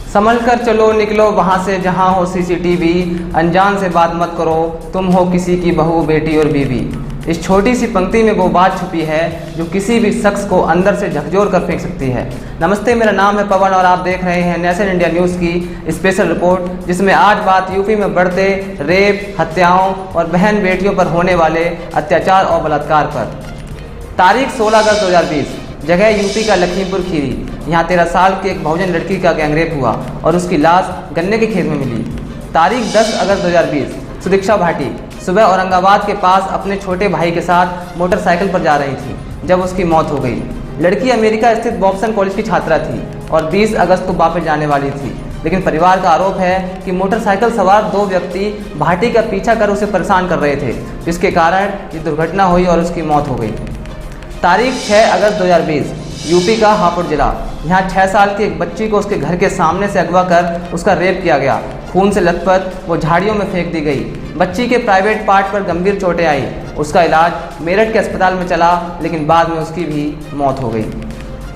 संभल कर चलो, निकलो वहाँ से जहाँ हो सीसीटीवी, अनजान से बात मत करो, तुम हो किसी की बहू, बेटी और बीवी। इस छोटी सी पंक्ति में वो बात छुपी है जो किसी भी शख्स को अंदर से झकझोर कर फेंक सकती है। नमस्ते, मेरा नाम है पवन और आप देख रहे हैं नेशन इंडिया न्यूज़ की स्पेशल रिपोर्ट, जिसमें आज बात यूपी में बढ़ते रेप, हत्याओं और बहन बेटियों पर होने वाले अत्याचार और बलात्कार पर। तारीख 16 अगस्त 2020, जगह यूपी का लखीमपुर खीरी। यहाँ 13 साल की एक बहुजन लड़की का गैंगरेप हुआ और उसकी लाश गन्ने के खेत में मिली। तारीख 10 अगस्त 2020, सुदीक्षा भाटी सुबह औरंगाबाद के पास अपने छोटे भाई के साथ मोटरसाइकिल पर जा रही थी जब उसकी मौत हो गई। लड़की अमेरिका स्थित बॉब्सन कॉलेज की छात्रा थी और 20 अगस्त को वापस जाने वाली थी, लेकिन परिवार का आरोप है कि मोटरसाइकिल सवार 2 व्यक्ति भाटी का पीछा कर उसे परेशान कर रहे थे, जिसके कारण ये दुर्घटना हुई और उसकी मौत हो गई। तारीख 6 अगस्त 2020, यूपी का हापुड़ जिला। यहाँ 6 साल की एक बच्ची को उसके घर के सामने से अगवा कर उसका रेप किया गया। खून से लथपथ वो झाड़ियों में फेंक दी गई। बच्ची के प्राइवेट पार्ट पर गंभीर चोटें आई। उसका इलाज मेरठ के अस्पताल में चला, लेकिन बाद में उसकी भी मौत हो गई।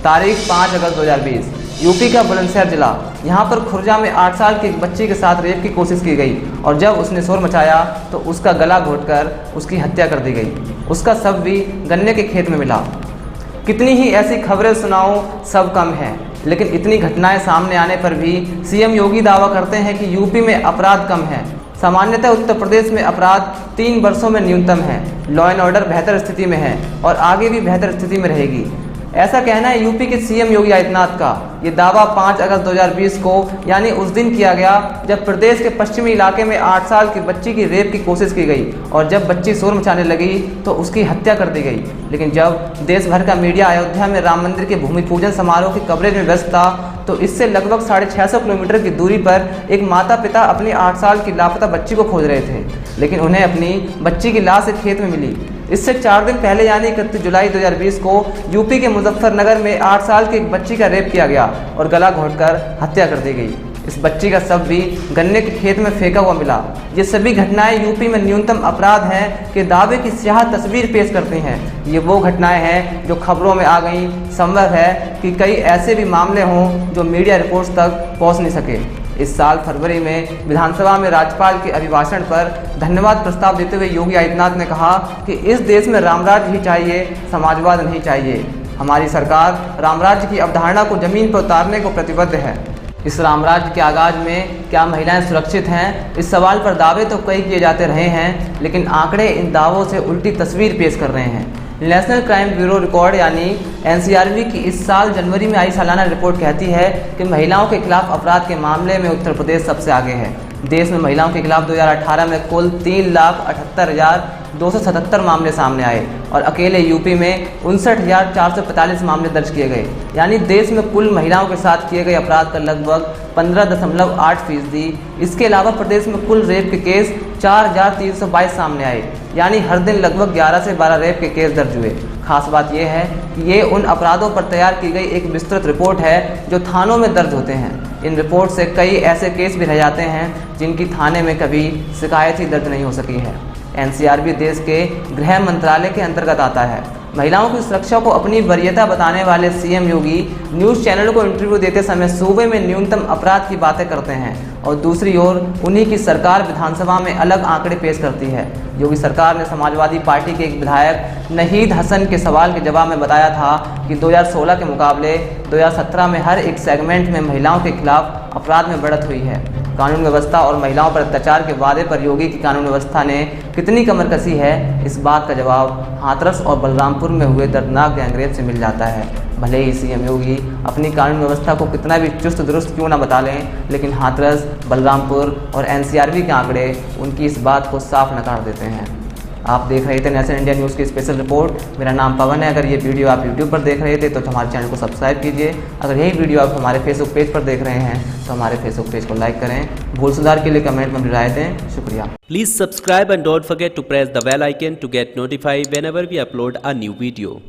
तारीख 5 अगस्त 2020, यूपी का बुलंदशहर जिला। यहाँ पर खुर्जा में 8 साल की एक बच्ची के साथ रेप की कोशिश की गई और जब उसने शोर मचाया तो उसका गला घोंटकर उसकी हत्या कर दी गई। उसका शव भी गन्ने के खेत में मिला। कितनी ही ऐसी खबरें सुनाओ, सब कम है, लेकिन इतनी घटनाएं सामने आने पर भी सीएम योगी दावा करते हैं कि यूपी में अपराध कम है। सामान्यतः उत्तर प्रदेश में अपराध 3 वर्षों में न्यूनतम है। लॉ एंड ऑर्डर बेहतर स्थिति में है और आगे भी बेहतर स्थिति में रहेगी, ऐसा कहना है यूपी के सीएम योगी आदित्यनाथ का। ये दावा 5 अगस्त 2020 को यानी उस दिन किया गया जब प्रदेश के पश्चिमी इलाके में 8 साल की बच्ची की रेप की कोशिश की गई और जब बच्ची शोर मचाने लगी तो उसकी हत्या कर दी गई। लेकिन जब देश भर का मीडिया अयोध्या में राम मंदिर के भूमि पूजन समारोह की कवरेज में व्यस्त था तो इससे लगभग 650 किलोमीटर की दूरी पर एक माता पिता अपनी 8 साल की लापता बच्ची को खोज रहे थे, लेकिन उन्हें अपनी बच्ची की लाश एक खेत में मिली। इससे 4 दिन पहले यानी 31 जुलाई 2020 को यूपी के मुजफ्फरनगर में 8 साल की एक बच्ची का रेप किया गया और गला घोंटकर हत्या कर दी गई। इस बच्ची का शव भी गन्ने के खेत में फेंका हुआ मिला। ये सभी घटनाएं यूपी में न्यूनतम अपराध हैं कि दावे की स्याह तस्वीर पेश करती हैं। ये वो घटनाएं हैं जो खबरों में आ गई। संभव है कि कई ऐसे भी मामले हों जो मीडिया रिपोर्ट्स तक पहुंच नहीं सके। इस साल फरवरी में विधानसभा में राज्यपाल के अभिभाषण पर धन्यवाद प्रस्ताव देते हुए योगी आदित्यनाथ ने कहा कि इस देश में रामराज्य ही चाहिए, समाजवाद नहीं चाहिए। हमारी सरकार रामराज्य की अवधारणा को जमीन पर उतारने को प्रतिबद्ध है। इस रामराज्य के आगाज में क्या महिलाएं सुरक्षित हैं? इस सवाल पर दावे तो कई किए जाते रहे हैं, लेकिन आंकड़े इन दावों से उल्टी तस्वीर पेश कर रहे हैं। नेशनल क्राइम ब्यूरो रिकॉर्ड यानी एनसीआरबी की इस साल जनवरी में आई सालाना रिपोर्ट कहती है कि महिलाओं के खिलाफ अपराध के मामले में उत्तर प्रदेश सबसे आगे है। देश में महिलाओं के खिलाफ 2018 में कुल 3,78,277 मामले सामने आए और अकेले यूपी में 59,445 मामले दर्ज किए गए, यानी देश में कुल महिलाओं के साथ किए गए अपराध का लगभग 15.8%। इसके अलावा प्रदेश में कुल रेप के केस 4,322 सामने आए, यानी हर दिन लगभग 11 से 12 रेप के केस दर्ज हुए। खास बात यह है कि ये उन अपराधों पर तैयार की गई एक विस्तृत रिपोर्ट है जो थानों में दर्ज होते हैं। इन रिपोर्ट से कई ऐसे केस भी रह जाते हैं जिनकी थाने में कभी शिकायत ही दर्ज नहीं हो सकी है। एनसीआरबी देश के गृह मंत्रालय के अंतर्गत आता है। महिलाओं की सुरक्षा को अपनी वरीयता बताने वाले सीएम योगी न्यूज़ चैनल को इंटरव्यू देते समय सूबे में न्यूनतम अपराध की बातें करते हैं और दूसरी ओर उन्हीं की सरकार विधानसभा में अलग आंकड़े पेश करती है। योगी सरकार ने समाजवादी पार्टी के एक विधायक नहीद हसन के सवाल के जवाब में बताया था कि 2016 के मुकाबले 2017 में हर एक सेगमेंट में महिलाओं के खिलाफ अपराध में बढ़त हुई है। कानून व्यवस्था और महिलाओं पर अत्याचार के वादे पर योगी की कानून व्यवस्था ने कितनी कमर कसी है, इस बात का जवाब हाथरस और बलरामपुर में हुए दर्दनाक गैंगरेप से मिल जाता है। भले ही सीएम योगी अपनी कानून व्यवस्था को कितना भी चुस्त दुरुस्त क्यों ना बता लें, लेकिन हाथरस, बलरामपुर और एनसीआरबी के आंकड़े उनकी इस बात को साफ नकार देते हैं। आप देख रहे थे नेशन इंडिया न्यूज़ की स्पेशल रिपोर्ट। मेरा नाम पवन है। अगर ये वीडियो आप यूट्यूब पर देख रहे थे तो हमारे चैनल को सब्सक्राइब कीजिए। अगर यही वीडियो आप हमारे फेसबुक पेज पर देख रहे हैं तो हमारे फेसबुक पेज को लाइक करें। भूल सुधार के लिए कमेंट में राय दें। शुक्रिया। Please subscribe and don't forget to press the bell icon to get notified whenever we upload a new video.